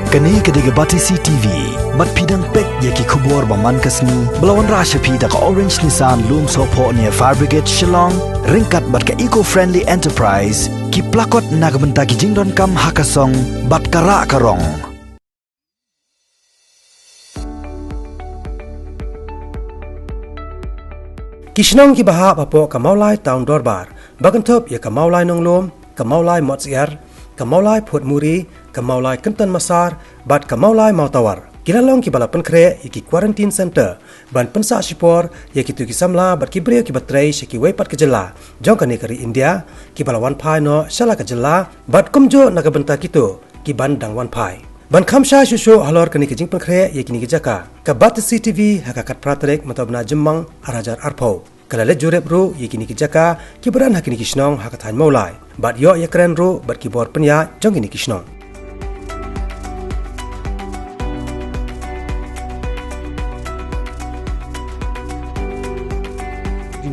Kani kediga Batisi TV, mat pidang pek yaki kubur baman kasni, belawan rasha pida ka Orange Nissan Loom Sopo near Fire Brigade Shillong, ringkat bat ka eco-friendly enterprise, ki plakot nagbenta ki jingdon kam hakasong, bat kara karong. Kishnong ki baha papo kamaulai taun dorbar, bagantop ya kamaulai nonglom, kamaulai motsiar, kamaulai Port Muri, kamaulai Kentan Masar, bat kamaulai Mautawar. Kilalong ki balapan kre ki quarantine center, ban pensa sipor ya ki tu ki samla bat ki brio ki batrai ki wepat ke jela. Jong kani kari India, ki balawan pai no shala ke jela, bat kumjo naga benta kitu ki ban dang wan pai. Ban khamsha shusho halor kani ki jing pankre ya ki ni ki jaka. Ka Batisi TV hakakat pratrek matabna jemmang arajar arpo. Kalale jurep ru ya ki ni ki jaka ki beran hakini kishnong hakatan maulai. Bat yo ya keren ru bat ki bor penya jong ki ni kishnong.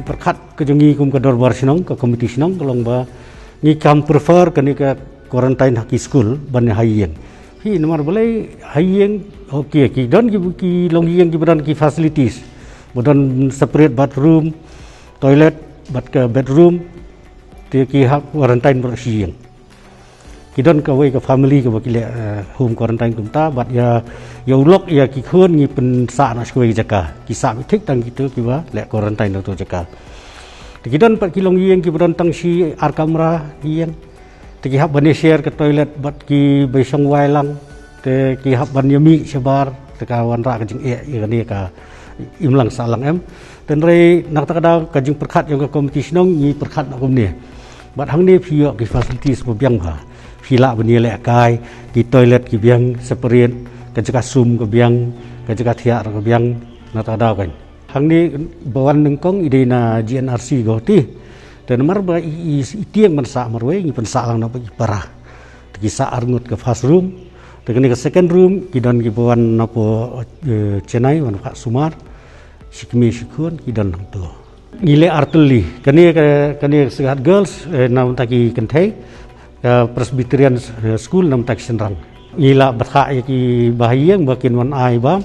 Perkat ke jengi kum ke dorbar sinong ke komiti sinong kalong ba ni kam prefer ke ni ke quarantine haki school ban hayeng hi nomor boleh hayeng okey ki don ki long yeng ki badan ki facilities badan separate bathroom toilet bat ke bedroom ti ki hak quarantine bersih ki don ke we ke family ke bakile home quarantine tumta bat ya ulok ya ki khun ni pen sa na skoi jaka ki sa thik tang gitu ki ba le quarantine to jaka ki don pat ki long yeng ki badan tang si ar kamera yeng ki hab bani share ke toilet bat ki besong wailang te ki hab ban yami sebar te kawan ra ka jing e ni ka imlang salang em ten re nak ta kada ka jing perkhat yang ke competition ni perkhat na kum ni bat hang ni phi ki facilities bo biang ba Hila bani le kai ki toilet ki biang separate ke jaka sum ke biang ke jaka thiar ke biang na ta da kan hang ni bawan nengkong ide na GNRC go ti dan mar ba i tieng man sa marwe ni pen sa lang na pa parah ki sa arngut ke first room te ni ke second room ki don ki bawan na po Chennai wan ka Sumar sikmi sikun ki don nang to ngile arteli kani sehat girls na ta ki kentai Presbyterian School nam tak senrang ngila batha ki bahayeng bakin wan ai ba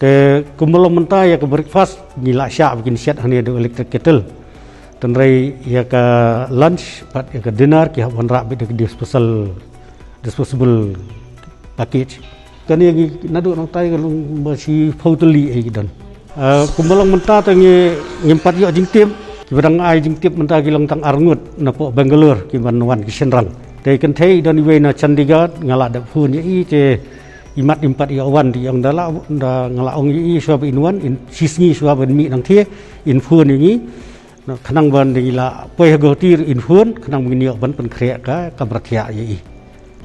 te kumulong menta ya ke breakfast ngila sya bikin siat hani ada electric kettle dan rai ya ke lunch pat ya ke dinner ki wan ra bi de disposable package kan ya nadu nang tai kalung basi fauteli ai dan kumulong menta te ngimpat yo jingtim Kibadang ai jing tip menta kilong tang arngut na po Bangalore ki manwan ki senrang te kan thei don we na Chandigarh ngala da phun ye te imat impat ya wan di yang dala da ngala ong ye swab inwan in sisngi swab mi nang thie in phun ni khanang ban de la poi go tir in phun khanang ngini ban pen khre ka kamrathya ye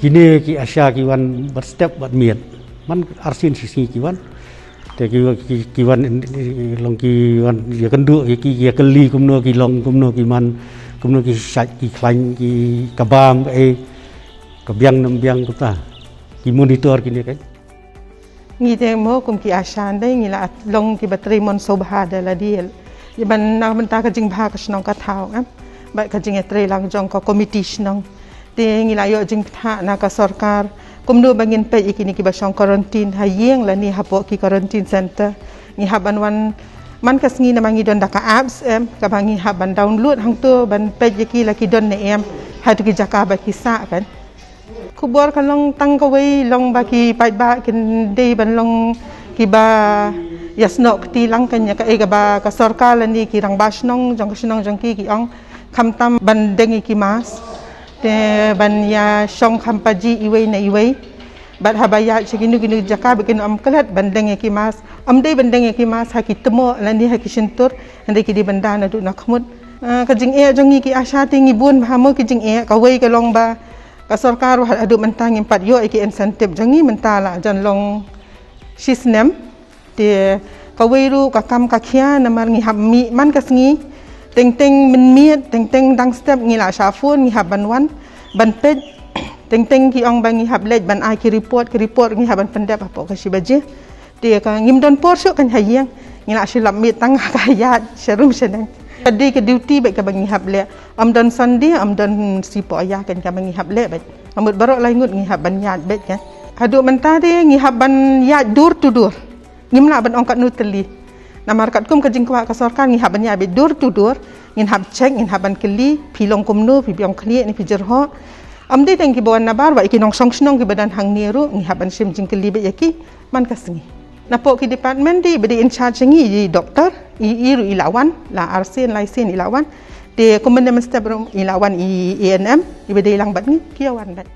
kini ki asya ki wan bat step bat miet man arsin sisngi ki wan te ki wan long ki wan ya kendu ki ya keli kumno ki long kumno ki man kumno ki sat ki khlain ki kabam e kabyang nam byang ta ki monitor kini kan ngi te mo kum ki asan dai ngi la long ki batri mon sobha da la diel ban na ban ta ka jing bha ka snong ka thau am ba ka jing tre lang jong ko committee snong te ngi la yo jing tha na ka sarkar kumdu bangin pe ikini ki basong quarantine hayeng la ni hapo ki quarantine center ni haban wan man kas ngi na mangi don daka apps em ka bangi haban download hang tu ban pe ki la ki don ne em ha tu ki jaka ba ki sa kan kubor kan long tang ka wei long ba ki pai ba kin dei ban long ki ba yasno ti lang kan ya ka e ga ba ka sarkar la ni ki rang basnong jong ki ong khamtam ban dengi ki mas te ban ya song khampaji iwei na iwei bat habaya chiginu ginu jaka bikin kelat bandeng ki mas dei bandeng ki mas haki temo lani haki sentur ande ki di banda na du na khmut ka jing e jongi ki asha tingi bun bhamo ki jing e ka wei ka long ba ka sarkar wa adu mentang impat yo ki incentive jongi mentala jan long sisnem te ka wei ru ka kam ka khia na mar ngi hammi man ka sngi teng min miet teng dang step ngila shafun ngi haban wan ban pej teng ki ong bangi hab lej ban ai ki report ngi haban pendap apa ka sibaje dia ka ngim don por syo kan hayang ngila silap mi tang ka yat serum sedang adi ke duty baik ka bangi hab le am don sunday am don sipo ayah kan ka bangi hab le baik amut barok lai ngut ngi hab ban yat bet kan Aduk mentah dia ngihaban ya dur tu dur. Ngimla ban ongkat nuteli. Nama markat kum kajing kwa kasorkan ngihaban ya be dur tu dur. Nginhab cek nginhaban keli pilong kumnu pi biong kli ni pi jerho. Amde tengki bawan nabar wa iki nong song snong ki badan hang niru ngihaban sim jing keli be yaki man kasengi. Napok ki department di bedi in charge ngi di doktor iru ilawan la arsin laisin ilawan. Di komenden mesti berum ilawan ENM ibede ilang bat ngi kiawan bat.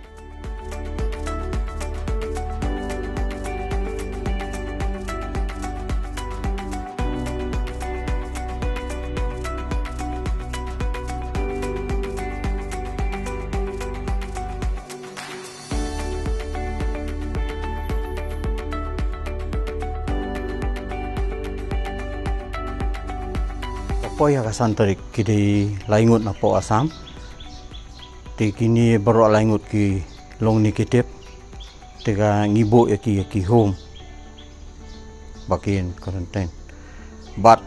Po ya kasan tarik kidi laingut na po Asam. Ti kini baru laingut ki long ni kitip. Tiga ngibo yaki home. Bakin quarantine. But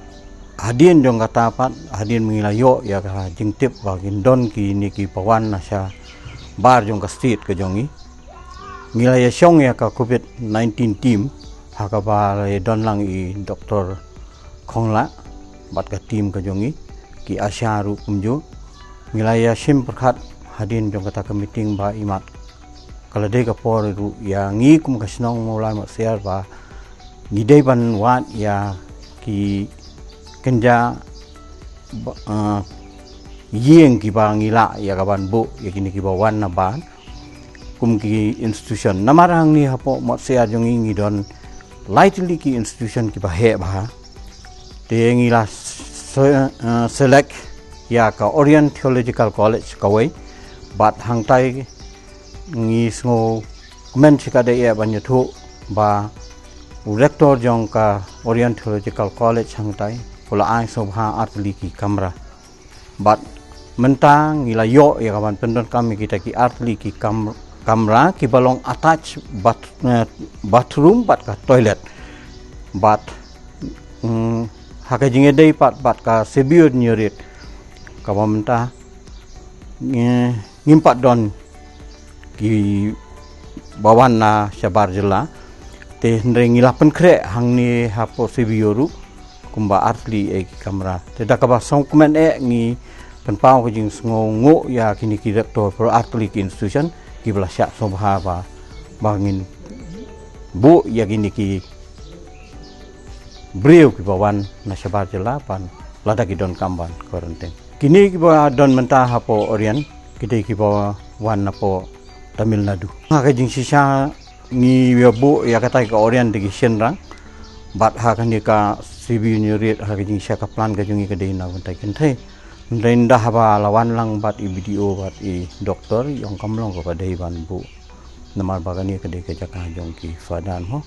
hadin jong katapat hadin mengilayo ya ka jingtip bakin don ki ni ki pawan na siya bar jong ka street ka jongi. Ngilaya syong ya ka COVID-19 team hakaba don lang i Dr. Khongla bat ka tim ka jongi ki asya ru kumjo ngilaya sim perkhat hadin jong kata ka meeting ba imat kala de ka por ru ya ngi kum ka snong mulai ma share ba ngidei ban wat ya ki kenja yeng ki ba ngila ya ka ban bu ya kini ki ba wan na ban kum ki institution namarang ni hapo ma share jongi ngidon lightly ki institution ki ba he ba ngila select ya ka Orient Theological College kawai bat hang tai ngi sngo men chika de ya ban yathu ba rector jong ka Orient Theological College hang tai pula ai sobha artli ki kamera bat mentang ngila yo ya kawan pendon kami kita ki artli ki kamera ki balong attach bathroom bat ka toilet bat haka jinge dei pat ka sebiur nyurit ka pamenta ngimpat don ki bawan na syabar jela te ndrengila penkre hang ni hapo sebiuru kumba artli e kamera te dakaba song komen ngi penpau ka jing ngo ya kini ki rektor pro artli ki institution ki blasya sobha ba bangin bu ya kini ki beliau ki bawan na syabar jela pan lada ki don kamban quarantine kini ki ba don mentah hapo Orient kidai ki ba wan hapo Tamil Nadu ha ka jing sisa ni bu ya kata ka Orient di Senrang bat ha kan ka CB nyurit ha ka jing sya ka plan ka jungi ka dei na bentai kentai rendah ba lawan lang bat i video bat i doktor yang kamlong ka dei ban bu namar bagani ka dei ka jaka jong ki fadan ho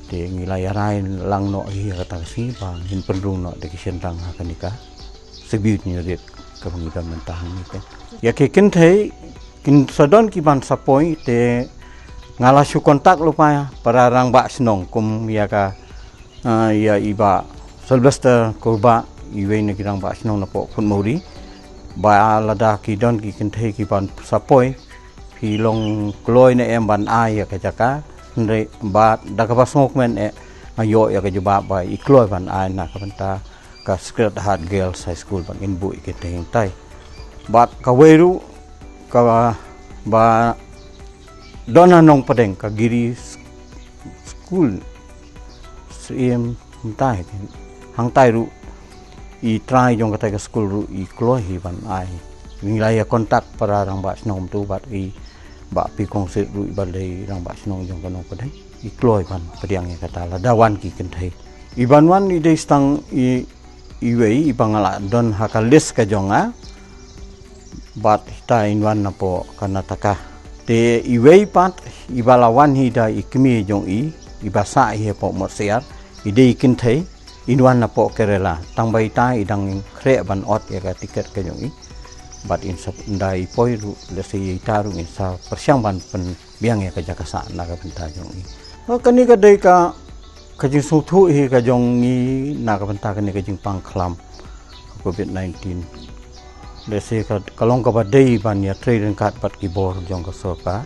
te ngilayarai lang no hi kata si bang hin pendrung no de Senrang ha kanika sebut nyurit ka pengidan mentah ni ke ya ke kentai kin sadon ki ban sapoi te ngalasu kontak lupa para rang bak senong kum ya ka ya iba Sylvester korba iwe ni kirang bak senong na po kun muri ba lada ki don ki kentai ki ban sapoi pilong kloi na em ban ai ya ka jaka ndre bat dakaba smok men ayo ya ka juba ba ikloi ban ai na ka banta ka Sacred Heart Girls High School ban inbu ke teng tai bat ka weru ka ba dona nong padeng ka giri school sim tai hang tai ru i try jong ka school ru i kloi hi ban ai ngilaya kontak para rang ba snom tu bat i ba pi kong se ru balai rang ba snong jong kanong padai i kloi ban padiang ya kata la dawan ki kenthai iban wan i dei stang i wei i bangala don hakalis ka jonga bat ta inwan na po kanataka te i wei pat i balawan hi da i kmi jong i basa hi po mo sear i dei kenthai inwan na po Kerala tang bai ta i dang kre ban ot ya ka tiket ka jong i bat insap ndai poiru lesi taru insa persiang ban pen biang ya ka jakasa na ka benta jong i kani ka dei ka kajing suthu hi ka jong i na ka benta kani ka jing pangklam COVID-19 lesi ka kalong ka badai ban ya trade kat bat ki bor jong ka soka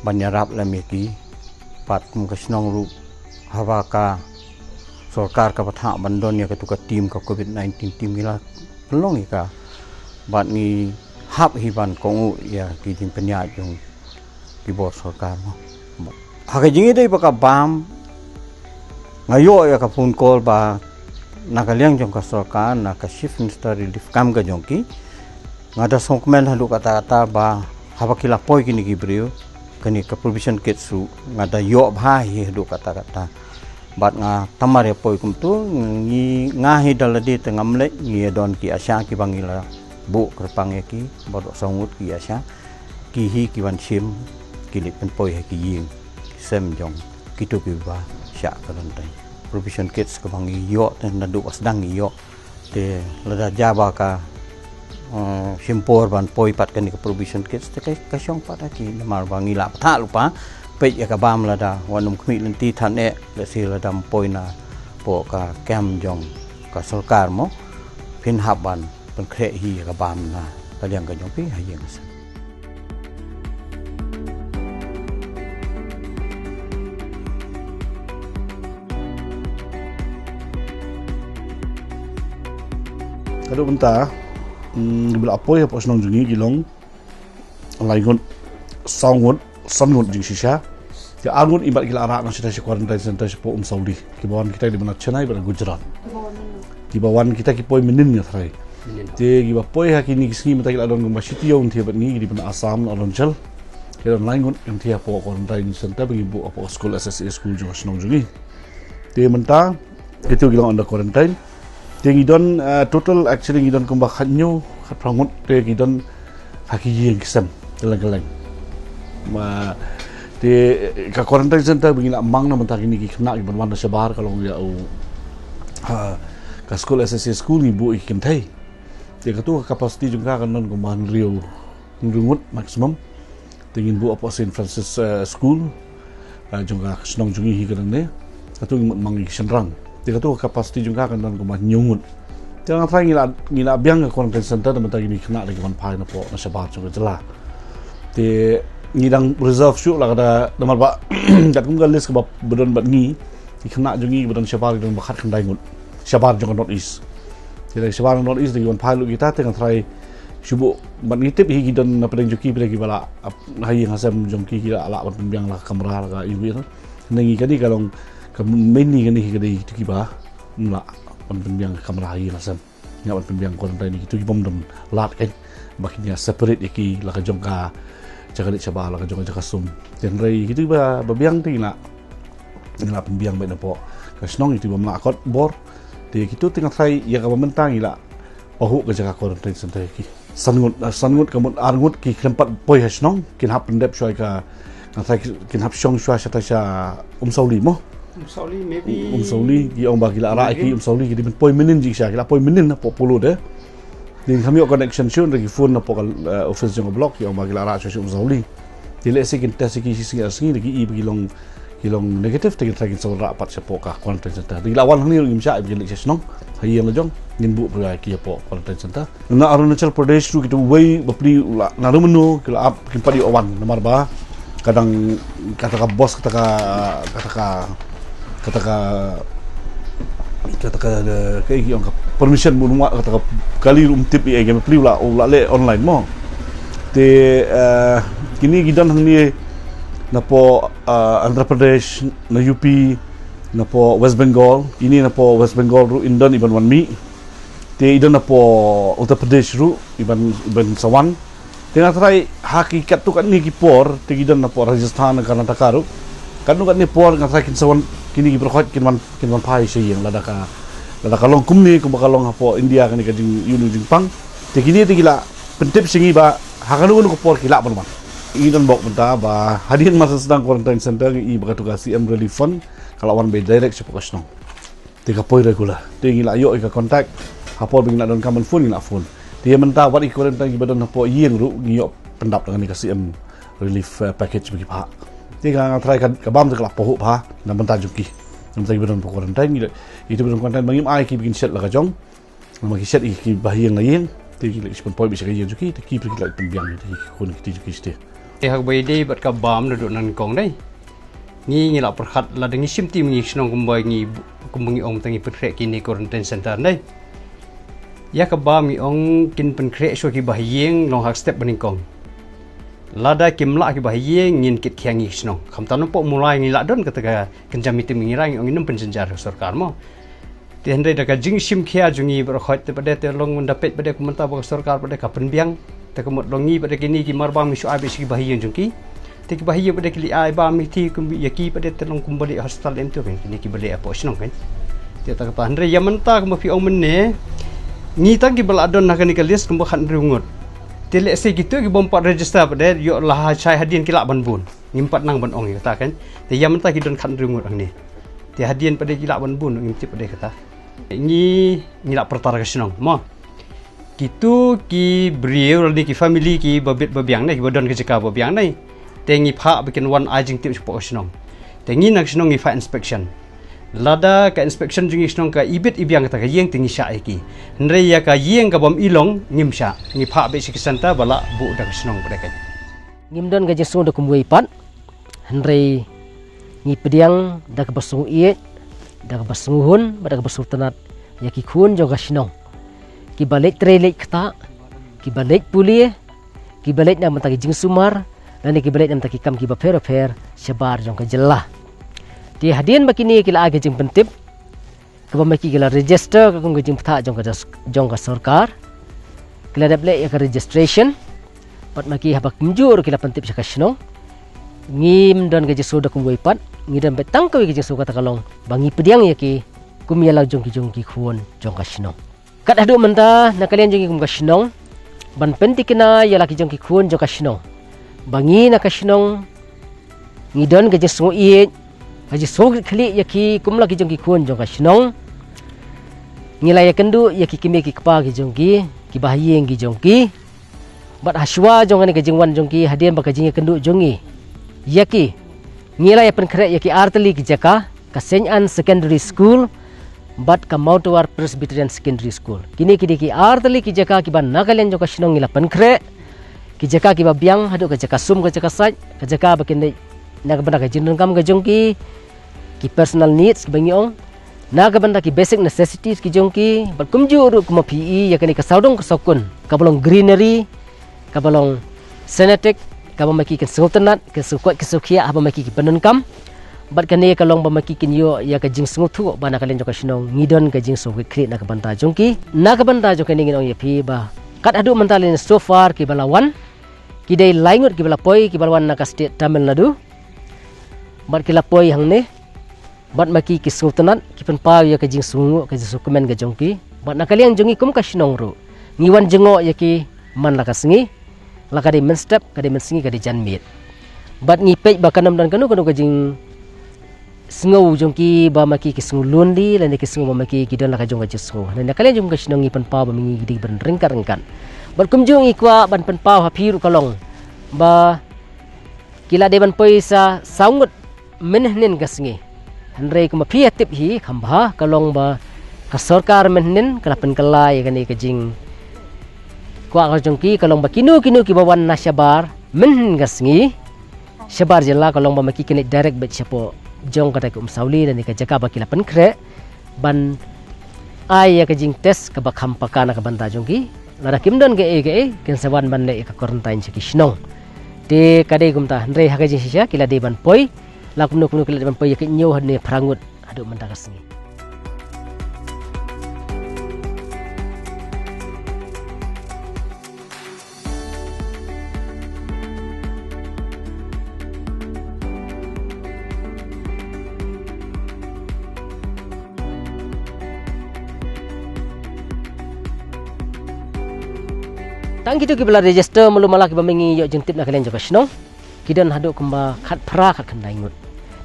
banyarap lamiki pat kum kasnong ru hawa ka सरकार का पथा बंदोन या केतु का टीम का कोविड-19 टीम गिला long ika bat ni hap hiban kongu ya ki tim penya jong ki bor sarkar mo ha ka jingi dei baka bam ngayo ya ka phone call ba nakaliang jong ka sarkar na ka chief minister relief kam ka jong ki ngada songkmen halu kata-kata ba haba kila poi kini ki brio kani ka provision kit su ngada yo bha hi halu kata-kata bat nga tamar ya poi kum tu ngi ngahi daladi tengam le ngi don ki asya ki bangila bu kerpang ya ki bodok songut ki asya ki hi ki wan sim ki le pen poi ha ki ying sem jong ki tu ki ba sya ka don tai provision kits ka bangi yo ten nadu wasdang yo te lada jaba ka simpor ban poi pat kan ka provision kits te ka syong pat ki mar bangi la tha lupa pe ya ka bam lada wanum khmi lenti than e le si lada poi na po ka kem jong ka sarkar mo phin haban pen kre hi ka bam na ka yang ka jong pi ha yeng sa kalau bentar bila apa ya pas nong jungi gilong laigon sangut sangut jing sisa ya angun ibat gila arak nang sita quarantine center po Saudi ki bawan kita di mana Chennai pada Gujarat ki bawan kita ki poi menin ya thrai te ki ba poi hakini kisni mata gila don gomba city on thia ni di mana Assam Arunachal ke don laigon yang thia po quarantine center bagi bu apa school SSA school jo nong jungi te menta itu gilong under quarantine te gidon total actually gidon kumba khanyo khat prangut te gidon haki yeng kisam geleng-geleng ma te ka quarantine center bingila mang na mentang ini ki kena ki ban sebar kalau ya ka school SSA school ni bu ikin thai te ka tu capacity jungka kan non kuman rio ngungut maximum tingin bu apa St Francis school jungka snong jungi hi kan ne ka tu mang ki senrang te ka tu capacity jungka kan non kuman nyungut jangan try ngila biang ka quarantine center na mentang ini kena lagi man pai na po na sebar jungka jela te ngidang reserve syuk lah kada damal ba kat kum galis ke bedon bat ngi ikna jungi bedon syabar bedon bakat kendai ngut syabar jong not is jadi syabar not is dengan palu kita tengah try syubu bat ngitip hi gidon na pedang juki pedang bala hayi hasam jongki kira ala bat pembiang lah kamera lah ibu itu nengi kani kalau meni kani kadi tuki ba mula bat pembiang kamera hayi hasam nyabat pembiang quarantine itu bom dom lat kan bakinya separate iki lah ka jongka jaga dik cabala ka jong jaga sum den rei gitu ba babiang ti na ngila pembiang ba na po ka snong itu ba makot bor de gitu tengah try ya ka mentang ila pahu ka jaga quarantine center ki sangut ka mun arngut ki krempat poi hasnong kin hap pendep shoi ka try kin hap shong shwa sata sha sauli mo Sauli maybe sauli ki ong ba gila ra ki sauli ki di poi menin ji sha gila poi menin na po pulu de di kami connection shun lagi phone na pokal office jong block yang bagi lara chosum zauli dile sekin test ki sisi asngi lagi i bilong negative tegi tragin sawra pat sepoka quarantine center di lawan ni ngim sha bi lik sesnong hayem la jong nimbu pra ki po quarantine center na Arunachal Pradesh ru kitu wei bapli na rumenu kila ap kimpadi owan nomor ba kadang kata bos kata kayak yang permission mun kata kali tip i game play ula le online mo te kini gidan hang ni na po Andhra Pradesh na UP na po West Bengal ini na po West Bengal ru indon iban wan mi te idan na po Uttar Pradesh ru iban sawan tengah try hakikat tu kan ni ki por te gidan na po Rajasthan Karnataka ru kan nu kan ni por ngatrai kin sawan kini berkhot kinwan pai sei yang lada ka long kumni ku bakalong hapo India kan ka jing yunu jing pang te kini te gila pentip singi ba hakanu ku por kila ban idan bok benta ba hadian masa sedang quarantine center i bakatu ka CM relief fund kalau wan be direct sepo kasnong te ka poi regular te gila yo ka contact hapo bingna don kaman phone ina phone te menta wat i quarantine badan hapo yeng ru ngiyo pendap dengan ka CM relief package bagi pa tiga ngatrai ka bam ka pohu pa na banta juki nam tagi bedon quarantine itu bedon quarantine bangim ai ki bikin set la ka jong nam ki set ki bahiang la yeng ti ki spon poi bisa ka juki ti ki pergi la pembiang ti kun ki juki ste hak bai dei bat ka bam na do nan kong dai ngi la perkhat la dengi simti ngi snong kumbai ngi kumbangi ong tangi pekrek kini quarantine center dai ya ka bam ngi ong kin pekrek so ki bahyeng long hak step baning kong lada kimla ki bahyeng ngin kit kyangi snong kham tan po mulai ngi la don kata kenjam mitim ngi rang ong num pensenjar sarkar mo ti handai da ka jing sim khia jungi ber khot te pade te long mun dapet pade kumanta ba sarkar pade ka penbiang te kemot longi pada kini ki marbam mi suai besi bahiyan jungki te ki bahiyan pada kili ai ba mi ti kum yaki pada telong kumbali hospital entu kan kini ki beli apa senong kan te ta kata andre yamanta kum fi omen ne ni ta ki baladon nak ni kalis kum khan rungut te le se gitu ki bompat register pada yo lah chai hadian ki lak ban bun ngimpat nang ban ong kata kan te yamanta ki don khan rungut ang ni te hadian pada ki lak ban bun ngimti pada kata ni lak pertara ka senong mo kitu ki beriau ni ki family ki babit babiang ni ki badon ke jeka babiang ni tengi pha bikin wan ajing tip support snong tengi nak snong ngi fa inspection lada ka inspection jungi snong ka ibit ibiang ta ka yeng tengi sha ki ndre ya ka yeng ka bom ilong ngim sha ngi pha be sikisanta bala bu da snong breka ngim don ga jesung da kumwei pat ndre ngi pediang da ka basung ie da ka basung hun ba da ka basung tanat ya ki khun jo ga snong ki balik trelek kata ki balik pulie ki balik nam taki jing sumar dan ki balik nam taki kam ki ba fer sebar jong ka jelah di hadian bakini kila age jing pentip ka ba maki kila register ka kung jing ptha jong ka sarkar kila dable ya ka registration pat maki habak mjur kila pentip sa kasno ngim don ga jesu da kum pat ngidam betang ka wi jesu kata kalong bangi pediang ya ki kum yala jong ki khun jong kasno kat adu menta na kalian jongi kum kasnong ban penti kena ya laki jongi khun jo kasnong bangi na kasnong ngidon ga jesu ie ga jesu khli yaki kum laki jongi khun jo kasnong ngila ya kendu yaki kimi ki kpa gi jongi ki bahiyeng gi jongi bat haswa jongani ga jingwan jongi hadian ba ga jingi kendu jongi yaki ngila ya penkre yaki arteli ki jaka ka Saint Secondary School bat ka Mount War Presbyterian Secondary School kini ki artali ki jaka ki ban nagalen jo ka sinong ila pankre ki jaka ki babiang hadu ka jaka sum ka jaka sai ka jaka bakin naga banda ka jinun kam ka jongki ki personal needs ki bangiong naga banda ki basic necessities ki jongki bat kumju ru kuma PE ya kani ka saudong ka sokun ka bolong greenery ka bolong senetic ka ba maki ka sultanat ka sukwat ka sukhia ba maki ki penun kam bat kane kalong bamaki kinyo ya ka jing snguthu bana kalen joka sinong ngidon ka jing so kri na ka banta jongki na ka banta joka ningin ong yapi ba kat adu mentalin so far ki balawan ki dei laingut ki balapoi ki balawan na ka state Tamil Nadu bat ki lapoi hangne bat maki ki sultanat ki penpa ya ka jing sungu ka sukumen ka jongki bat na kalian jongi kum ka sinong ru ngiwan jengo ya ki man la ka singi la ka dei men step ka dei men singi ka dei janmit bat ngipej ba kanam dan kanu ka jing sengu jongki ba maki ki sengu lundi lan ki sengu ba maki ki dan la ka jong ka jesu nan kalian jong ka sinong ipan pa ba mingi gidi ban rengkan ber kumjung ikwa ban pen pa hapiru kalong ba kila de ban poisa saungut menhen ka singi hanrei kuma piatip hi khamba kalong ba ka sarkar menhen kala pen kalai kani ka jing kwa ka jongki kalong ba kinu ki bawan na syabar menhen ka singi syabar jela kalong ba maki kini direct bet siapo jong kata sauli dan ka jaka bakila penkre ban ai ka jing test ka bakham pakana ka banta jongki lara kimdon ge ken sawan ban le ka quarantine chi kisnong te kade gumta ndre ha ka jing sisya kila de ban poi la kumno kila ban poi ka nyo hadne prangut adu manta ka singi tang gitu ki bela register melu malak ba mengi yo jentip na kalian joka snong kidan hadu kumba khat phra khat khandai ngut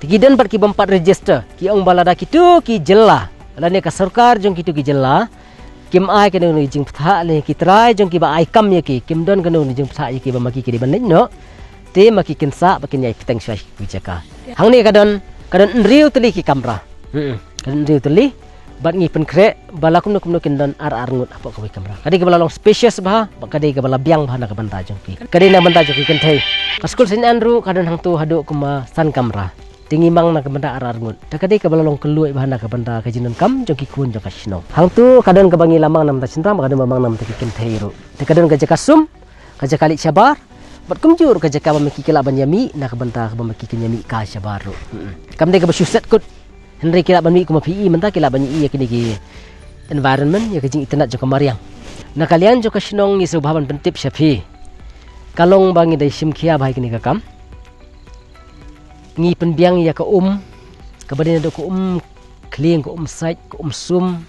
kidan bat ki bampat register ki ong balada kitu ki jella lane ka sarkar jong kitu ki jella kim ai ka ni jing ptha le ki trai jong ki ba ai kam ye ki kim don ka ni jing ptha ye ki ba maki ki di ban no te maki kin sa bakin yai pitang syai ki jaka hang ni kadon riu teli ki kamra kadon riu teli bat ngi pen kre bala kum kin don ar ngut apa ko kamera kadi ke bala long spacious bah kadi ke bala biang bah na ke banta jongki kadi na banta jongki ken thai ka school sin andru kadan hang tu hadu kuma san kamera tingi mang na ke banta ar ngut ta kadi ke bala long kelui bah na ke banta ke jinon kam jongki kun jong kasino hang tu kadan ke bangi lamang nam ta cinta kadan mamang nam ta ken thai ru ta kadan ke jakasum ka jakali sabar bat kumjur ka jakaba meki kila banyami na ke banta ke bameki kenyami ka sabar ru kam de ke basyuset kut Henry kila bani kuma PE mentah kila bani iya kini ki environment ya kejing internet jo kamariang. Na kalian jo kasinong ngi subhaban pentip syafi. Kalong bangi dai simkia bahai kini kakam. Ngi penbiang ya ka kabadin do ko clean ko site ko sum.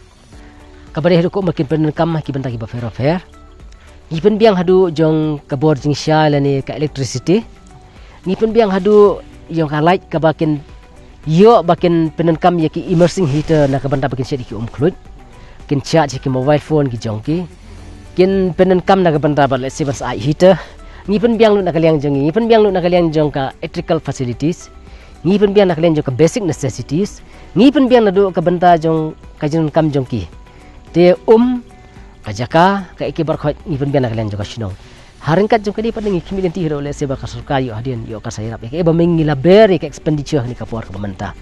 Kabadin do ko makin penenkam ki bentah ki ba fair. Ngi penbiang hadu jong kabor jing syal ni ka electricity. Ngi penbiang hadu jong ka light ka bakin yo bakin penenkam ya ki immersing heater na kabanda bakin syadi ki kluit kin charge ki mobile phone ki jongki kin penenkam na kabanda ba let's say bas ai heater ngi pen biang lu na kaliang jongi ngi pen biang lu na kaliang jong ka electrical facilities ngi pen biang na kaliang jong ka basic necessities ngi pen biang na do kabanda jong ka jong kam jongki te ka jaka ka ikibar khot ngi pen biang na kaliang jong ka shinong haringkat jong kadi pading kimi denti hero le seba ka sarkar yo hadian yo ka sairap ke ba mengi laberi ke expenditure ni ka puar ka pemerintah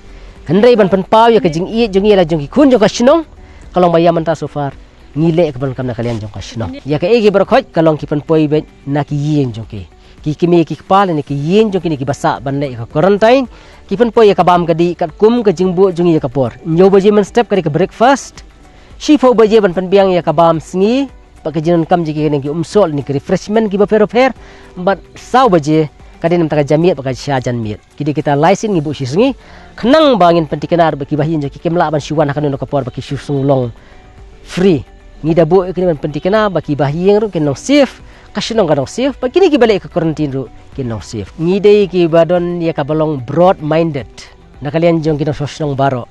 hendai ban penpau ya ke jing i jong i la jong ki kun jong ka shinong kalong baya menta so far ngile ke ban kam na kalian jong ka shinong ya ke igi berkhot kalong ki penpoi be na ki yeng jong ki kimi ki kepala ni ki yeng jong ki basa ban le ka quarantine ki penpoi ya ka bam kadi kat kum ke jing bu jong i ya ka por nyo baje men step kadi ke breakfast shifo baje ban penbiang ya ka bam sngi pakai jinon kam jiki kene ki umsol ni refreshment ki ba pero but saw baje kadin nam taka jamiat pakai syajan miat kidi kita laisin ngi bu sisngi kenang bangin pentikenar baki bahin jaki kemla ban syuwan hakan no kapor baki syusung long free ngi dabu kini ban pentikena baki bahin ru kenong safe kasinong kanong safe baki ni ki balik ke quarantine ru kenong safe ngi dei ki badon ya kabalong broad minded na kalian jong kinong sosnong baro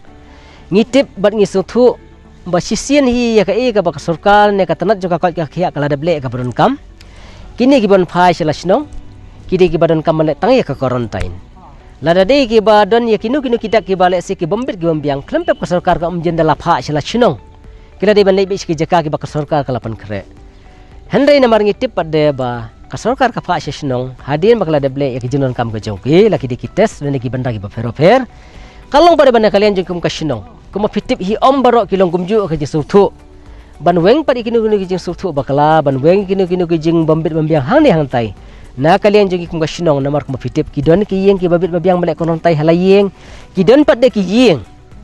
ngi tip bat ngi suthu ba sisian hi ya ka e ka ba sarkar ne ka tanat joka ka khia kala dable ka baron kam kini ki bon phai selasno kidi ki badon kam le tang ya ka quarantine lada de ki badon ya kinu kita ki bale se ki bombit ki bombiang klempep ka sarkar ka jenda la pha selasno kila de ban le bi ki jaka ki ba ka sarkar kala pan kre hendai na mar ngi tip pade ba ka sarkar ka pha selasno hadin bakla dable ya ki jinon kam ka jongki la ki de ki test ne ki banda ki ba fer kalong pada bana kalian jengkum ka shinong kuma fitip hi baro kilong kumju ka jing suthu ban weng padi kinu ki jing suthu bakala ban weng kinu ki jing bombit bombiang hang ni hang tai na kalian jeng kum ka shinong namar kuma fitip ki don ki yeng ki babit bombiang melek konon tai halayeng ki don pat de ki yeng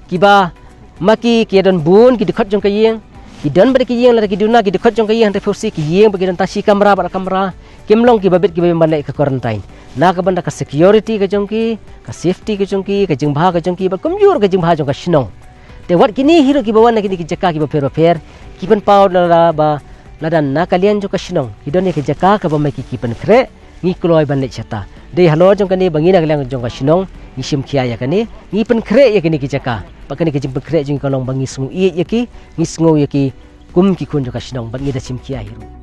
ki ba maki ki don bun ki dekat jong ka yeng ki don padi ki yeng la ki duna ki dekat jong ka yeng te fosi ki yeng bagi don tasi kamera bar kamera kimlong ki babit ki melek ka quarantine na ka banda ka security ka jongki ka safety ka jongki ka jing bha ka jongki ba kumjur ka jing bha jong ka shinong te wat kini hiro ki bawan na kini ki jaka ki ba fer ki pen pau la ba ladan na kalian jong ka shinong hidon ni ki jaka ka ba mai ki pen kre ngi kloi ban le chata de halo jong kani bangi na kalian jong ka shinong ni sim khia ya kani ngi pen kre ya kini ki jaka pa kani ki jing pen kre jing kalong bangi sungu i ya ki ngi sungu ya ki kum ki kun jong ka shinong bangi da sim khia hiro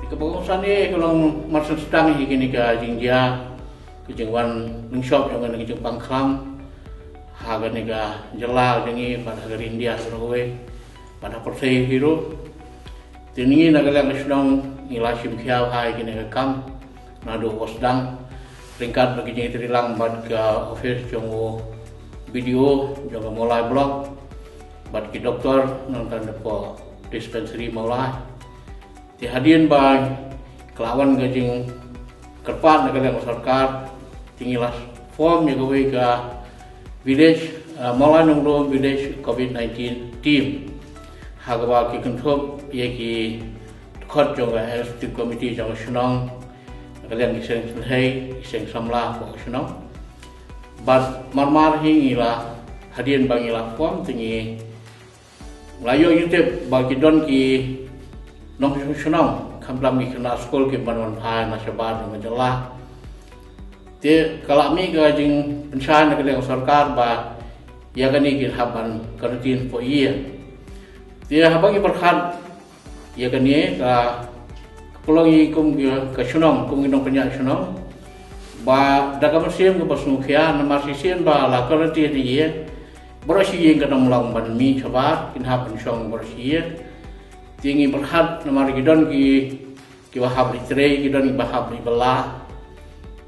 Kebagusan ni kalau masuk sedang ini ke jingja ke jingwan ningshop yang ke jing pangkram harga ni ke jelal jengi pada harga India serowe pada persei hero tini nagalang sedang ilasim kiau hai kini ke kam nado wasdang ringkat bagi jing terilang bad ke office jongo video jongo mulai blog bad ke doktor nonton depo dispensary mulai dihadirin by kelawan gajing kerpat negara sarkar tinggilah form yang gue ke village Maulai Nonglo village COVID-19 team hagwa ki control ye ki khot jong ga executive committee jong Shnong kalian kiseng hai kiseng samla ko Shnong but marmar hingila hadian bangila form tinggi Melayu YouTube bagi don ki nong Shnong kamblam ki kena sekolah ki banwan phai nasabad majalah te kalami ga jing penchan ke sarkar ba ya gani ki haban karantin for year dia habang berkhat ya gani ka pelongi kum ke Shnong kum nong penyak Shnong ba daga musim ke pasnukhia nama sisien ba la karantin ye borosi yang kadang lang ban mi chabat kin haban shong borosi tingi berkhat nama gidon ki wahab litre gidon ki bahab li bala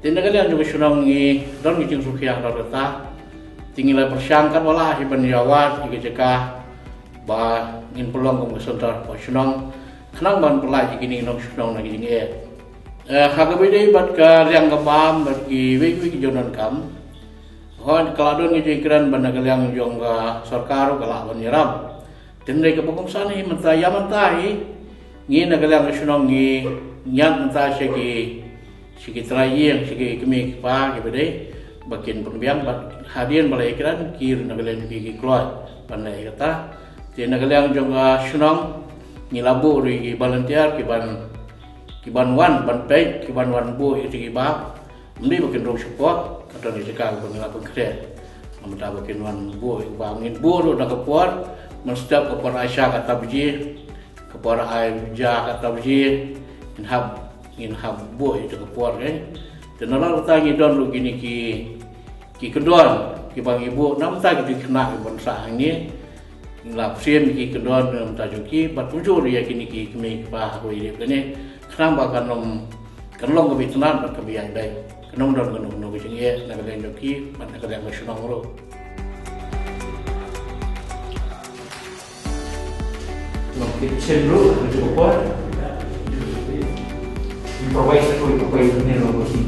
tinda kalian juga Shnong ni don ki jing sukhia rata tinggilah persangkat wala hiban jawat jika jeka ba ngin peluang kum kesentar po Shnong kenang ban pelai gini nong Shnong lagi jing hagabide bat ka riang kabam bat ki wiki jonan kam hon kaladon ngi jikran ban kaliang jong ga sarkar kala ban yaram tindai ke pokong sani mentai ya mentai ngi na kaliang Shnong ngi nyat mentai segi trayeng segi kemi pa gibede bakin pembiang bat hadian balai ikran kir nagalian gigi keluar pandai kata dia nagalian juga Shnong ngilabu ri volunteer kiban wan ban pay kiban wan bu itu kiba mending bakin rong support kata ni sekal pengilabu kret amda bakin wan bu bangin bu ro dak kepuar menstab kepuar Aisyah kata biji kepuar Aisyah kata biji inhab bu itu kepuar dan lalu tangi don lu gini ki kedon ki bang ibu nam ta ki kena ban sa ni lap siem ki kedon nam ta juki bat ujur ya kini ki kemi pa ho ide bene kram ba kanom kanlong ko bitnan bat kabian dai kanom don kanom no ki ye na kalen juki bat na kalen Shnong ro Mungkin cenderung cukup improvise ko ini logo si